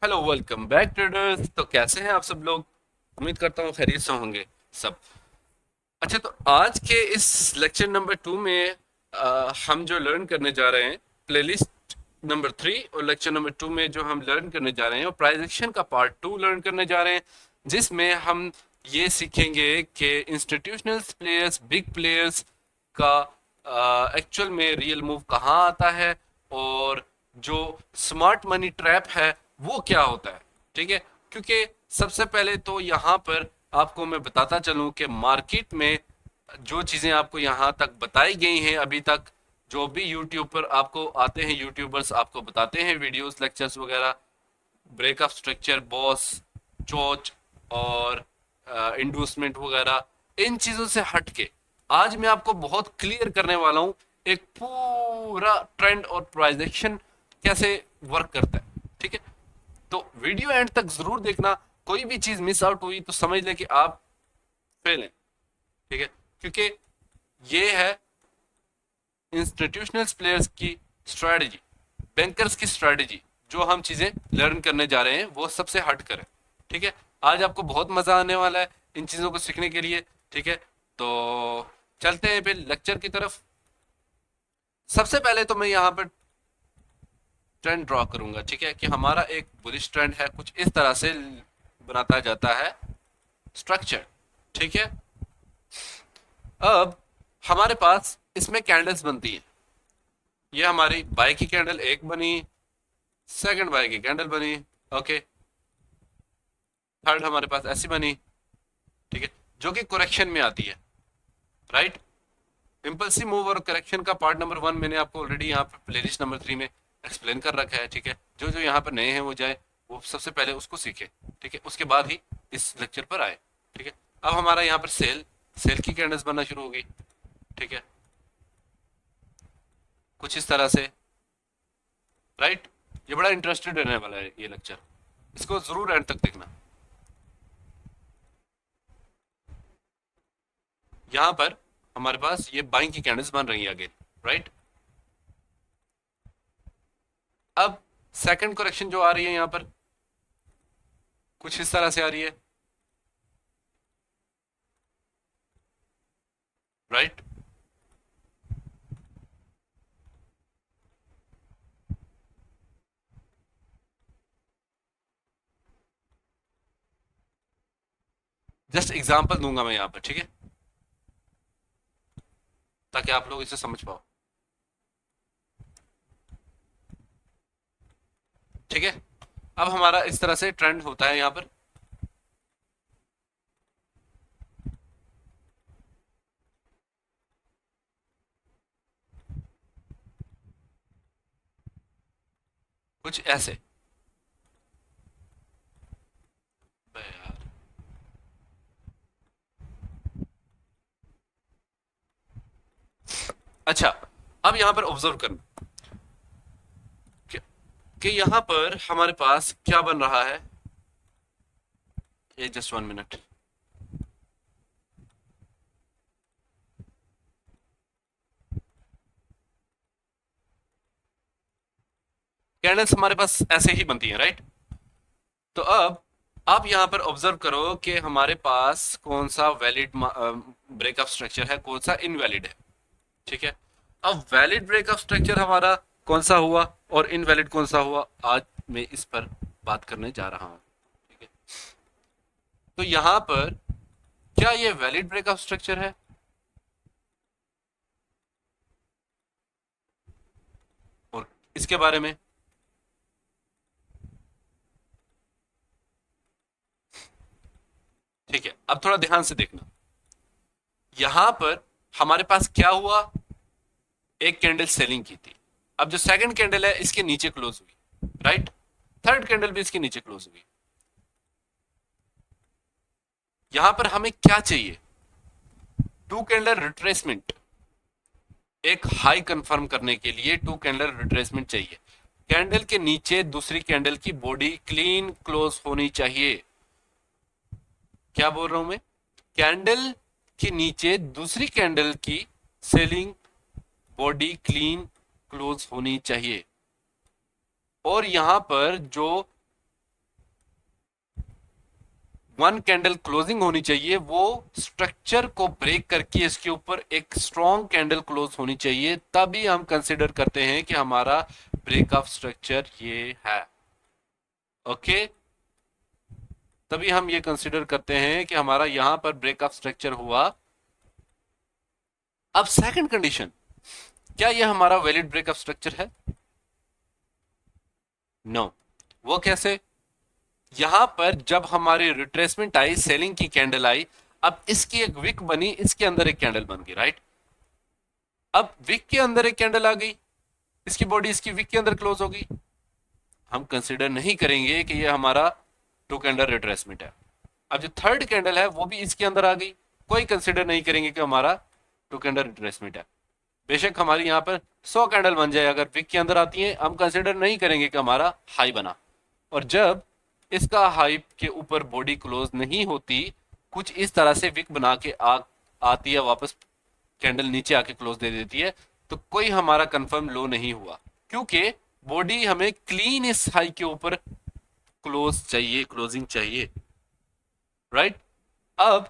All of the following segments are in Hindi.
Hello, welcome back traders. तो कैसे हैं आप सब लोग? उम्मीद करता हूँ खैरियत से होंगे सब। अच्छा, तो आज के इस लेक्चर नंबर 2 में हम जो लर्न करने जा रहे हैं, प्लेलिस्ट नंबर 3 और लेक्चर नंबर 2 में जो हम लर्न करने जा रहे हैं वो प्राइस एक्शन का पार्ट 2 लर्न करने जा रहे हैं, जिसमें हम ये सीखेंगे कि इंस्टीट्यूशनल प्लेयर्स, बिग प्लेयर्स का एक्चुअल में रियल मूव कहाँ आता है, और जो स्मार्ट मनी ट्रैप है वो क्या होता है। ठीक है, क्योंकि सबसे पहले तो यहाँ पर आपको मैं बताता चलूँ कि मार्केट में जो चीज़ें आपको यहाँ तक बताई गई हैं अभी तक, जो भी यूट्यूब पर आपको आते हैं, यूट्यूबर्स आपको बताते हैं वीडियोस, लेक्चर्स वगैरह, ब्रेकअप स्ट्रक्चर, बॉस, चोच और इंडूसमेंट वगैरह, इन चीज़ों से हट के आज मैं आपको बहुत क्लियर करने वाला हूँ एक पूरा ट्रेंड और प्राइजेक्शन कैसे वर्क करता है। ठीक है, तो वीडियो एंड तक जरूर देखना। कोई भी चीज़ मिस आउट हुई तो समझ लें कि आप फेल हैं। ठीक है, क्योंकि ये है इंस्टीट्यूशनल प्लेयर्स की स्ट्रेटजी, बैंकर्स की स्ट्रेटजी। जो हम चीज़ें लर्न करने जा रहे हैं वो सबसे हट कर है। ठीक है, आज आपको बहुत मज़ा आने वाला है इन चीज़ों को सीखने के लिए। ठीक है, तो चलते हैं फिर लेक्चर की तरफ। सबसे पहले तो मैं यहाँ पर ट्रेंड ड्रॉ करूंगा। ठीक है, कि हमारा एक बुलिश ट्रेंड है, कुछ इस तरह से बनाता जाता है स्ट्रक्चर। ठीक है, अब हमारे पास इसमें कैंडल्स बनती है। ये हमारी बाय की कैंडल एक बनी, सेकंड बाय की कैंडल बनी, ओके, थर्ड हमारे पास ऐसी बनी। ठीक है, जो कि करेक्शन में आती है, राइट। इम्पल्सिव मूव और करेक्शन का पार्ट नंबर 1 मैंने आपको ऑलरेडी यहाँ पे प्लेलिस्ट नंबर 3 में एक्सप्लेन कर रखा है। ठीक है, जो जो यहाँ पर नए हैं वो जाए, वो सबसे पहले उसको सीखे। ठीक है, उसके बाद ही इस लेक्चर पर आए। ठीक है, अब हमारा यहाँ पर सेल सेल की कैंडल्स बनना शुरू हो गई। ठीक है, कुछ इस तरह से, राइट। ये बड़ा इंटरेस्टेड रहने वाला है ये लेक्चर, इसको जरूर एंड तक देखना। यहाँ पर हमारे पास ये बाइंग की कैंडल्स बन रही है अगेन, राइट। अब सेकंड करेक्शन जो आ रही है यहाँ पर कुछ इस तरह से आ रही है, राइट। जस्ट एग्जांपल दूंगा मैं यहाँ पर, ठीक है, ताकि आप लोग इसे समझ पाओ। ठीक है, अब हमारा इस तरह से ट्रेंड होता है यहाँ पर। कुछ ऐसे। बे यार, अच्छा, अब यहाँ पर ऑब्जर्व करना कि, कि यहाँ पर हमारे पास क्या बन रहा है। ये जस्ट 1 मिनट। कैंडल्स हमारे पास ऐसे ही बनती हैं, राइट। तो अब आप यहाँ पर ऑब्जर्व करो कि हमारे पास कौन सा वैलिड ब्रेकअप स्ट्रक्चर है, कौन सा इनवैलिड है। ठीक है, अब वैलिड ब्रेकअप स्ट्रक्चर हमारा कौन सा हुआ और इनवैलिड कौन सा हुआ, आज मैं इस पर बात करने जा रहा हूं। ठीक है, तो यहां पर क्या ये वैलिड ब्रेकअप स्ट्रक्चर है, और इसके बारे में ठीक है, अब थोड़ा ध्यान से देखना। यहां पर हमारे पास क्या हुआ, एक कैंडल सेलिंग की थी। अब जो सेकंड कैंडल है इसके नीचे क्लोज हुई, राइट। थर्ड कैंडल भी इसके नीचे क्लोज हुई। यहां पर हमें क्या चाहिए, टू कैंडल रिट्रेसमेंट। एक हाई कंफर्म करने के लिए टू कैंडल रिट्रेसमेंट चाहिए। कैंडल के नीचे दूसरी कैंडल की बॉडी क्लीन क्लोज होनी चाहिए। क्या बोल रहा हूं मैं, कैंडल के नीचे दूसरी कैंडल की सेलिंग बॉडी क्लीन क्लोज होनी चाहिए। और यहां पर जो वन कैंडल क्लोजिंग होनी चाहिए, वो स्ट्रक्चर को ब्रेक करके इसके ऊपर एक स्ट्रॉन्ग कैंडल क्लोज होनी चाहिए, तभी हम कंसिडर करते हैं कि हमारा ब्रेक ऑफ स्ट्रक्चर ये है। ओके, तभी हम ये कंसिडर करते हैं कि हमारा यहां पर ब्रेक ऑफ स्ट्रक्चर हुआ। अब सेकंड कंडीशन, क्या यह हमारा वैलिड ब्रेक ऑफ स्ट्रक्चर है? No no. वो कैसे? यहां पर जब हमारी रिट्रेसमेंट आई, सेलिंग की कैंडल आई, अब इसकी एक विक बनी, इसके अंदर एक कैंडल बन गई, राइट? अब विक के अंदर एक कैंडल आ गई, इसकी बॉडी इसकी विक के अंदर क्लोज हो गई, हम कंसिडर नहीं करेंगे कि ये हमारा टू कैंडल रिट्रेसमेंट है। अब जो थर्ड कैंडल है वो भी इसके अंदर आ गई, कोई कंसिडर नहीं करेंगे कि हमारा टू कैंडल रिट्रेसमेंट है। बेशक हमारी यहाँ पर 100 कैंडल बन जाए, अगर विक के अंदर आती है, हम कंसिडर नहीं करेंगे कि हमारा हाई बना। और जब इसका हाई के ऊपर बॉडी क्लोज नहीं होती, कुछ इस तरह से विक बना के आती है वापस, कैंडल नीचे आके क्लोज दे देती है, तो कोई हमारा कंफर्म लो नहीं हुआ, क्योंकि बॉडी हमें क्लीन इस हाई के ऊपर क्लोज चाहिए, क्लोजिंग चाहिए, राइट? अब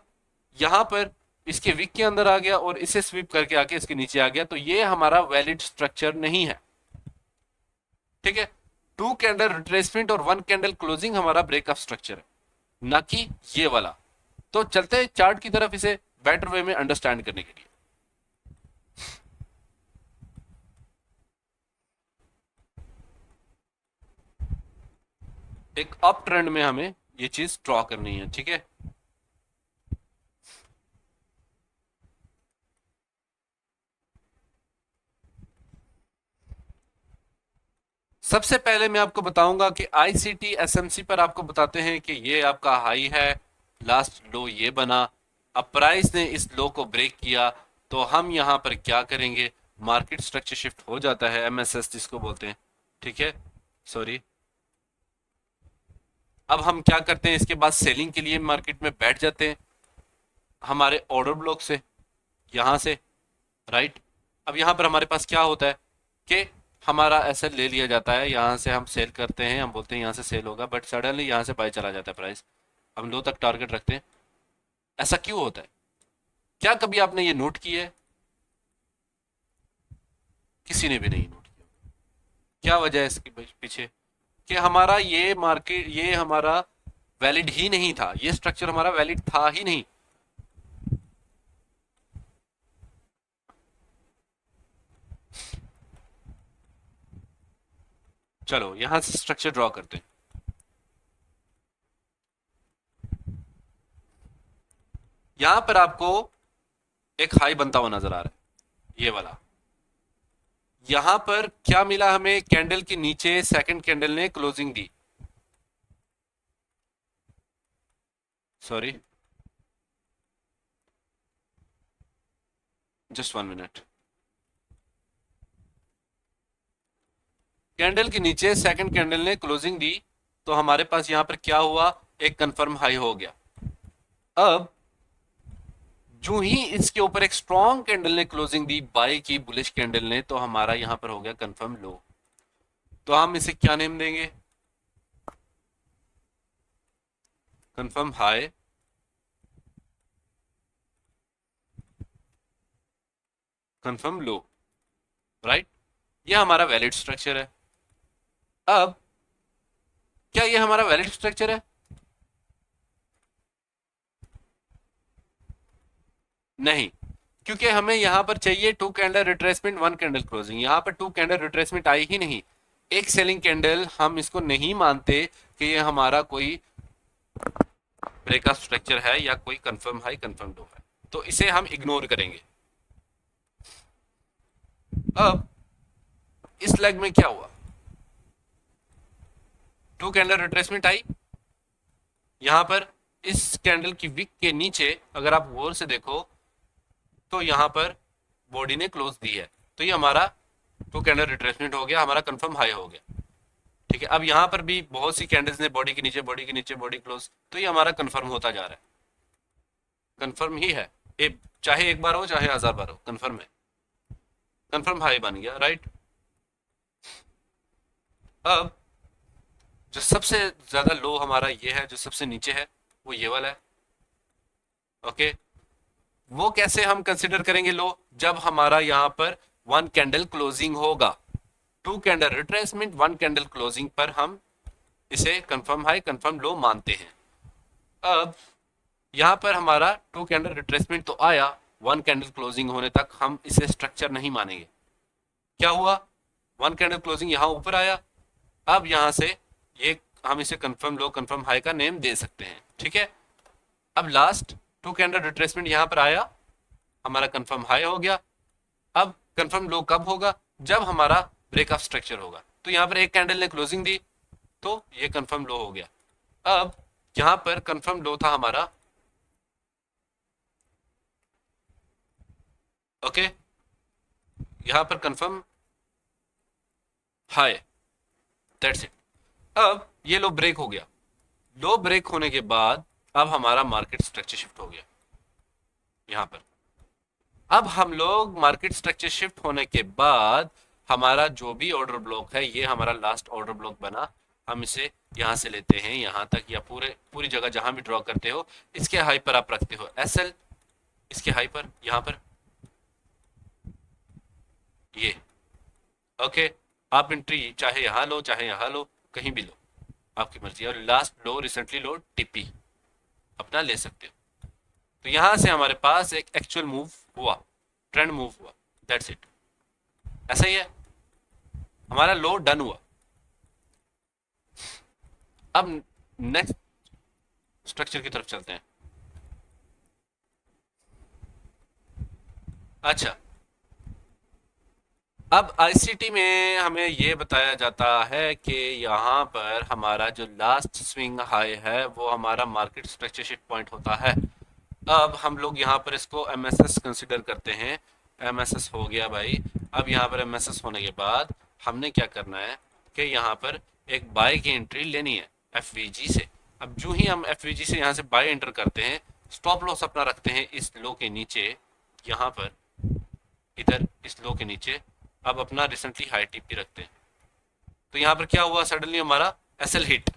यहां पर इसके विक के अंदर आ गया और इसे स्वीप करके आके इसके नीचे आ गया, तो ये हमारा वैलिड स्ट्रक्चर नहीं है। ठीक है, टू कैंडल रिट्रेसमेंट और वन कैंडल क्लोजिंग हमारा ब्रेक ऑफ स्ट्रक्चर है, ना कि ये वाला। तो चलते हैं चार्ट की तरफ, इसे बेटर वे में अंडरस्टैंड करने के लिए। एक अप ट्रेंड में हमें ये चीज ड्रॉ करनी है, ठीक है? सबसे पहले मैं आपको बताऊंगा कि आईसीटी एसएमसी पर आपको बताते हैं कि ये आपका हाई है, लास्ट लो ये बना, अब प्राइस ने इस लो को ब्रेक किया, तो हम यहां पर क्या करेंगे? मार्केट स्ट्रक्चर शिफ्ट हो जाता है, एमएसएस जिसको बोलते हैं, ठीक है? सॉरी, अब हम क्या करते हैं, इसके बाद सेलिंग के लिए मार्केट में बैठ जाते हैं हमारे ऑर्डर ब्लॉक से, यहां से, राइट? अब यहां पर हमारे पास क्या होता है कि हमारा एसेट ले लिया जाता है, यहां से हम सेल करते हैं, हम बोलते हैं यहां से सेल होगा, बट सडनली यहां से बाय चला जाता है प्राइस, हम लो तक टारगेट रखते हैं। ऐसा क्यों होता है? क्या कभी आपने ये नोट किया है? किसी ने भी नहीं नोट किया। क्या वजह है इसके पीछे? कि हमारा ये मार्केट, ये हमारा वैलिड ही नहीं था, ये स्ट्रक्चर हमारा वैलिड था ही नहीं। चलो यहां से स्ट्रक्चर ड्रॉ करते हैं। यहां पर आपको एक हाई बनता हुआ नजर आ रहा है, ये वाला। यहां पर क्या मिला हमें? कैंडल के नीचे सेकंड कैंडल ने क्लोजिंग दी, सॉरी जस्ट 1 मिनट। कैंडल के नीचे सेकंड कैंडल ने क्लोजिंग दी, तो हमारे पास यहां पर क्या हुआ? एक कंफर्म हाई हो गया। अब जो ही इसके ऊपर एक स्ट्रॉन्ग कैंडल ने क्लोजिंग दी, बाय की बुलिश कैंडल ने, तो हमारा यहां पर हो गया कंफर्म लो। तो हम इसे क्या नेम देंगे? कंफर्म हाई, कंफर्म लो, राइट? ये हमारा वैलिड स्ट्रक्चर है। अब क्या ये हमारा वैलिड स्ट्रक्चर है? नहीं, क्योंकि हमें यहां पर चाहिए two candle retracement, one candle closing. यहां पर टू कैंडल रिट्रेसमेंट आई ही नहीं, एक सेलिंग कैंडल, हम इसको नहीं मानते कि ये हमारा कोई ब्रेकआउट स्ट्रक्चर है या कोई कंफर्म हाई कंफर्म लो है, तो इसे हम इग्नोर करेंगे। अब इस लेग में क्या हुआ? टू कैंडल रिट्रेसमेंट आई, यहां पर इस कैंडल की विक के नीचे अगर आप गौर से देखो तो यहां पर बॉडी ने क्लोज दी है, तो ये हमारा टू कैंडल रिट्रेसमेंट हो गया, हमारा कंफर्म हाई हो गया, ठीक है? अब यहां पर भी बहुत सी कैंडल्स ने बॉडी के नीचे, बॉडी के नीचे, बॉडी क्लोज, तो ये हमारा कंफर्म होता जा रहा है, कंफर्म ही है। चाहे एक बार हो चाहे 1000 बार हो, कंफर्म है, कंफर्म हाई बन गया, राइट? अब जो सबसे ज्यादा लो हमारा ये है, जो सबसे नीचे है, वो ये वाला है। ओके, वो कैसे हम कंसिडर करेंगे लो? जब हमारा यहाँ पर वन कैंडल क्लोजिंग होगा, two candle retracement one candle closing पर हम इसे कंफर्म हाई कंफर्म लो मानते हैं। अब यहाँ पर हमारा टू कैंडल रिट्रेसमेंट तो आया, वन कैंडल क्लोजिंग होने तक हम इसे स्ट्रक्चर नहीं मानेंगे। क्या हुआ? वन कैंडल क्लोजिंग यहाँ ऊपर आया, अब यहाँ से ये हम इसे कंफर्म लो कंफर्म हाई का नेम दे सकते हैं, ठीक है। अब लास्ट टू कैंडल रिट्रेसमेंट यहाँ पर आया, हमारा कंफर्म हाई हो गया। अब कंफर्म लो कब होगा? जब हमारा ब्रेक ऑफ स्ट्रक्चर होगा। तो यहाँ पर एक कैंडल ने क्लोजिंग दी तो ये कंफर्म लो हो गया। अब यहाँ पर कंफर्म लो था हमारा, ओके, यहाँ पर कंफर्म हाई, दैट्स इट। अब ये लो ब्रेक हो गया, लो ब्रेक होने के बाद अब हमारा मार्केट स्ट्रक्चर शिफ्ट हो गया यहाँ पर। अब हम लोग मार्केट स्ट्रक्चर शिफ्ट होने के बाद हमारा जो भी ऑर्डर ब्लॉक है, ये हमारा लास्ट ऑर्डर ब्लॉक बना, हम इसे यहाँ से लेते हैं यहाँ तक, या पूरी जगह जहां भी ड्रॉ करते हो इसके हाई पर आप रखते हो एसएल, इसके हाई पर यहाँ पर ये, ओके। आप एंट्री चाहे यहाँ लो चाहे यहाँ लो, कहीं भी लो, आपकी मर्जी। और लास्ट लो रिसेंटली लो टीपी अपना ले सकते हो। तो यहां से हमारे पास एक एक्चुअल मूव हुआ, ट्रेंड मूव हुआ, दैट्स इट। ऐसा ही है, हमारा लो डन हुआ। अब नेक्स्ट स्ट्रक्चर की तरफ चलते हैं। अच्छा, अब आईसीटी में हमें ये बताया जाता है कि यहाँ पर हमारा जो लास्ट स्विंग हाई है वो हमारा मार्केट स्ट्रक्चर शिफ्ट पॉइंट होता है। अब हम लोग यहाँ पर इसको एमएसएस कंसिडर करते हैं। एमएसएस हो गया भाई। अब यहाँ पर एमएसएस होने के बाद हमने क्या करना है कि यहाँ पर एक बाय की एंट्री लेनी है एफवीजी से। अब जो ही हम एफवीजी से यहाँ से बाय एंटर करते हैं, स्टॉप लॉस अपना रखते हैं इस लो के नीचे, यहाँ पर इधर इस लो के नीचे। अब अपना रिसेंटली हाई टीपी रखते हैं। तो यहाँ पर क्या हुआ, सडनली हमारा एसएल हिट।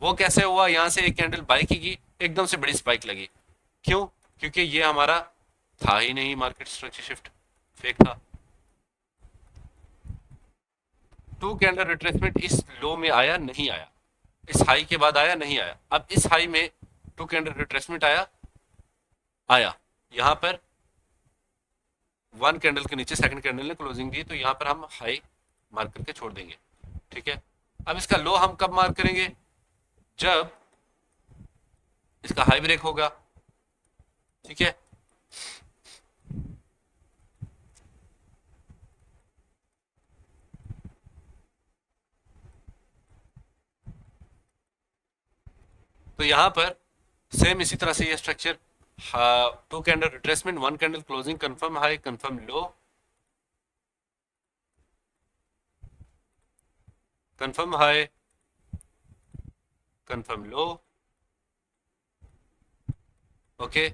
वो कैसे हुआ? यहाँ से एक कैंडल बाय की गई, एकदम से बड़ी स्पाइक लगी। क्यों? क्योंकि ये हमारा था ही नहीं मार्केट स्ट्रक्चर शिफ्ट, फेक था। टू कैंडल रिट्रेसमेंट इस लो में आया नहीं आया, इस हाई के बाद आया नहीं आया। अब इस हाई में टू कैंडल रिट्रेसमेंट आया, आया यहाँ पर वन कैंडल के नीचे सेकंड कैंडल ने क्लोजिंग दी, तो यहाँ पर हम हाई मार्क करके छोड़ देंगे, ठीक है। अब इसका लो हम कब मार्क करेंगे? जब इसका हाई ब्रेक होगा, ठीक है। तो यहां पर सेम इसी तरह से ये structure, two candle retracement one candle closing, confirm high confirm low, confirm high confirm low, okay,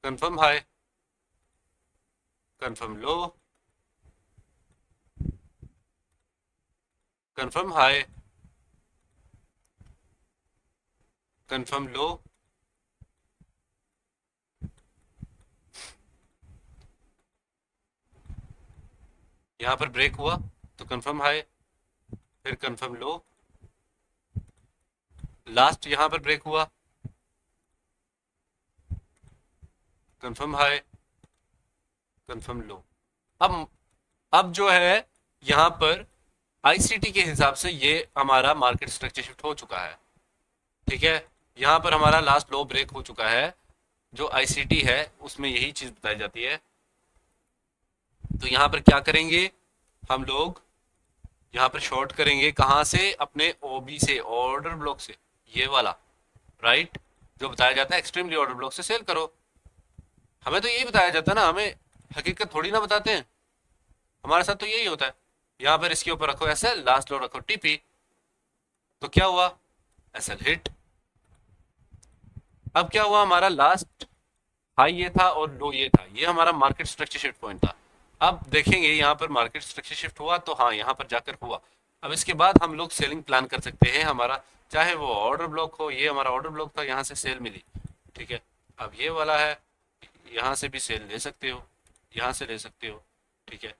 confirm high confirm low, confirm high confirm low, यहां पर ब्रेक हुआ तो कंफर्म हाई, फिर कंफर्म लो, लास्ट यहां पर ब्रेक हुआ, कंफर्म हाई कंफर्म लो। अब जो है यहां पर आईसीटी के हिसाब से ये हमारा मार्केट स्ट्रक्चर शिफ्ट हो चुका है, ठीक है। यहाँ पर हमारा लास्ट लो ब्रेक हो चुका है, जो आईसीटी है उसमें यही चीज बताई जाती है। तो यहाँ पर क्या करेंगे हम लोग? यहाँ पर शॉर्ट करेंगे, कहाँ से? अपने ओबी से, ऑर्डर ब्लॉक से, ये वाला, राइट। जो बताया जाता है एक्सट्रीमली ऑर्डर ब्लॉक से सेल करो। हमें तो यही बताया जाता है ना, हमें हकीकत थोड़ी ना बताते हैं, हमारे साथ तो यही होता है। यहाँ पर इसके ऊपर रखो एसएल, लास्ट लो रखो टीपी। तो क्या हुआ? SL hit. अब क्या हुआ? हमारा लास्ट हाई ये था और लो ये था, ये हमारा मार्केट स्ट्रक्चर शिफ्ट पॉइंट था। अब देखेंगे यहाँ पर मार्केट स्ट्रक्चर शिफ्ट हुआ तो हाँ, यहाँ पर जाकर हुआ। अब इसके बाद हम लोग सेलिंग प्लान कर सकते हैं हमारा, चाहे वो ऑर्डर ब्लॉक हो, ये हमारा ऑर्डर ब्लॉक था, यहाँ से सेल मिली, ठीक है। अब ये वाला है, यहाँ से भी सेल ले सकते हो, यहाँ से ले सकते हो, ठीक है।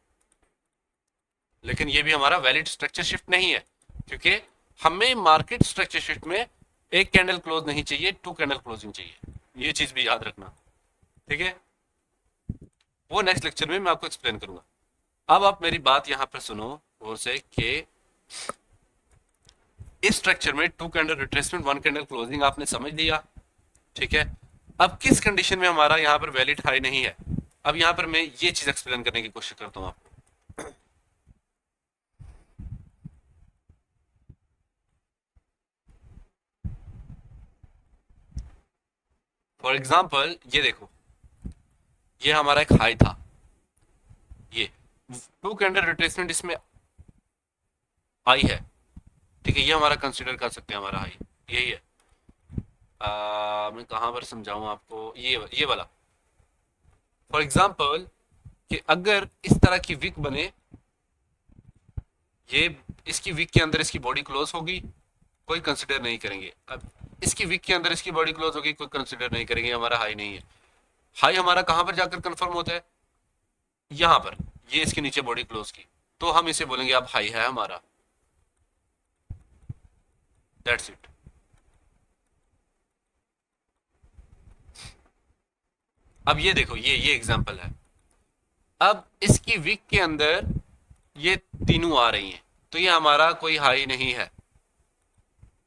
लेकिन ये भी हमारा वैलिड स्ट्रक्चर शिफ्ट नहीं है, क्योंकि हमें मार्केट स्ट्रक्चर शिफ्ट में एक कैंडल क्लोज नहीं चाहिए, टू कैंडल क्लोजिंग चाहिए, ये चीज भी याद रखना, ठीक है। वो नेक्स्ट लेक्चर में मैं आपको एक्सप्लेन करूंगा। अब आप मेरी बात यहाँ पर सुनो और से कि इस स्ट्रक्चर में two candle retracement, one candle closing आपने समझ लिया, ठीक है। अब किस कंडीशन में हमारा यहाँ पर वैलिड हाई नहीं है, अब यहाँ पर मैं ये चीज एक्सप्लेन करने की कोशिश करता हूँ आपको। फॉर एग्जाम्पल ये देखो, ये हमारा एक हाई था, ये टू कैंडल रिट्रेसमेंट इसमें आई है, ठीक है। ये हमारा कंसिडर कर सकते हैं हमारा हाई, यही है। मैं कहाँ पर समझाऊं आपको, ये वाला। फॉर एग्जाम्पल कि अगर इस तरह की विक बने, ये इसकी विक के अंदर इसकी बॉडी क्लोज होगी, कोई कंसिडर नहीं करेंगे। अब इसकी विक के अंदर इसकी बॉडी क्लोज होगी, कोई कंसिडर नहीं करेंगे, हमारा हाई नहीं है। हाई हमारा कहां पर जाकर कंफर्म होता है, यहां पर, ये इसके नीचे बॉडी क्लोज की, तो हम इसे बोलेंगे अब हाई है हमारा, दैट्स इट। अब ये देखो, ये एग्जांपल है। अब इसकी विक के अंदर ये तीनों आ रही हैं, तो ये हमारा कोई हाई नहीं है,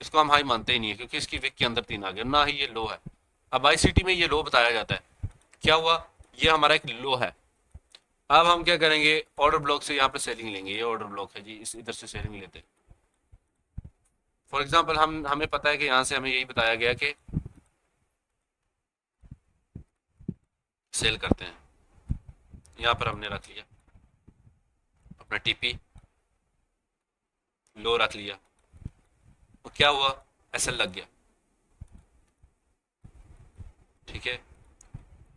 इसको हम हाई मानते ही नहीं है, क्योंकि इसकी विक के अंदर तीन आ गया, ना ही ये लो है। अब आईसीटी में ये लो बताया जाता है, क्या हुआ, ये हमारा एक लो है। अब हम क्या करेंगे, ऑर्डर ब्लॉक से यहाँ पे सेलिंग लेंगे, ये ऑर्डर ब्लॉक है जी, इस इधर से सेलिंग लेते हैं। फॉर एग्जाम्पल हमें पता है कि यहाँ से हमें यही बताया गया कि सेल करते हैं, यहाँ पर हमने रख लिया अपना टीपी, लो रख लिया, तो क्या हुआ, एसएल लग गया, ठीक है।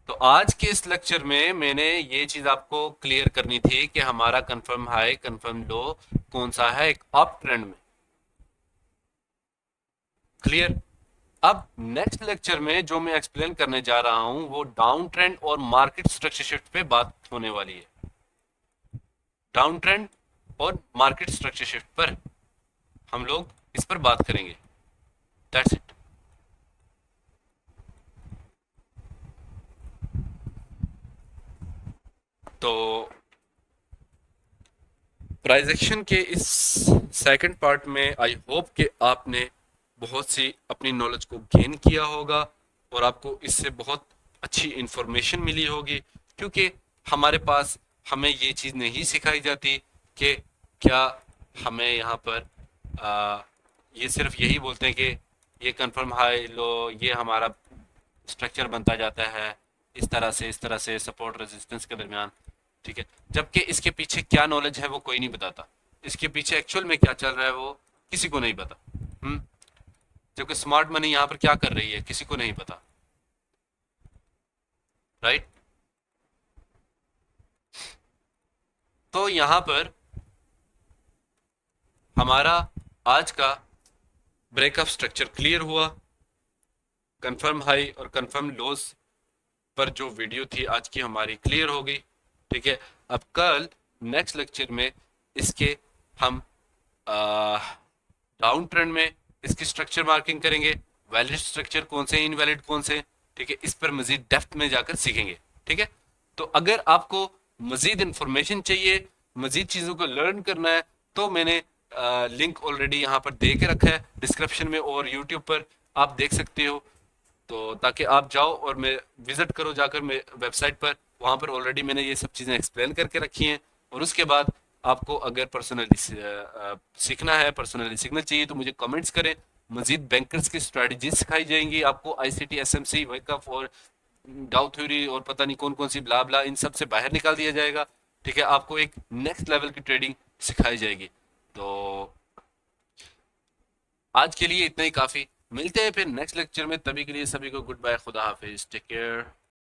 तो आज के इस लेक्चर में मैंने ये चीज आपको क्लियर करनी थी कि हमारा कंफर्म हाई कंफर्म लो कौन सा है एक अप ट्रेंड में, क्लियर। अब नेक्स्ट लेक्चर में जो मैं एक्सप्लेन करने जा रहा हूं वो डाउन ट्रेंड और मार्केट स्ट्रक्चर शिफ्ट पे बात होने वाली है, डाउन ट्रेंड और मार्केट स्ट्रक्चर शिफ्ट पर हम लोग इस पर बात करेंगे, दैट्स इट। तो प्राइस एक्शन के इस सेकंड पार्ट में आई होप कि आपने बहुत सी अपनी नॉलेज को गेन किया होगा और आपको इससे बहुत अच्छी इंफॉर्मेशन मिली होगी, क्योंकि हमारे पास हमें ये चीज़ नहीं सिखाई जाती कि क्या हमें यहाँ पर ये सिर्फ यही बोलते हैं कि ये कंफर्म हाई लो, ये हमारा स्ट्रक्चर बनता जाता है इस तरह से सपोर्ट रेजिस्टेंस के दरमियान, ठीक है। जबकि इसके पीछे क्या नॉलेज है वो कोई नहीं बताता, इसके पीछे एक्चुअल में क्या चल रहा है वो किसी को नहीं पता। जबकि स्मार्ट मनी यहाँ पर क्या कर रही है किसी को नहीं पता, राइट। तो यहाँ पर हमारा आज का ब्रेकअप स्ट्रक्चर क्लियर हुआ, कंफर्म हाई और कंफर्म लोज पर जो वीडियो थी आज की हमारी क्लियर हो गई, ठीक है। अब कल नेक्स्ट लेक्चर में इसके हम डाउन ट्रेंड में इसकी स्ट्रक्चर मार्किंग करेंगे, वैलिड स्ट्रक्चर कौन से, इनवैलिड कौन से, ठीक है। इस पर मजीद डेप्थ में जाकर सीखेंगे, ठीक है। तो अगर आपको मजीद इंफॉर्मेशन चाहिए, मजीद चीज़ों को लर्न करना है, तो मैंने लिंक ऑलरेडी यहाँ पर दे के रखा है डिस्क्रिप्शन में और यूट्यूब पर आप देख सकते हो, तो ताकि आप जाओ और मैं विजिट करो जाकर मैं वेबसाइट पर, वहाँ पर ऑलरेडी मैंने ये सब चीज़ें एक्सप्लेन करके रखी हैं। और उसके बाद आपको अगर पर्सनली सीखना है, पर्सनली सीखना चाहिए, तो मुझे कमेंट्स करें, मजीद बैंकर्स की स्ट्रेटजी सिखाई जाएंगी आपको, आईसीटी एसएमसी वेकअप और डाउ थ्योरी और पता नहीं कौन कौन सी ब्ला ब्ला, इन सब से बाहर निकाल दिया जाएगा, ठीक है। आपको एक नेक्स्ट लेवल की ट्रेडिंग सिखाई जाएगी। तो आज के लिए इतना ही काफ़ी, मिलते हैं फिर नेक्स्ट लेक्चर में, तभी के लिए सभी को गुड बाय, खुदा हाफिज, टेक केयर।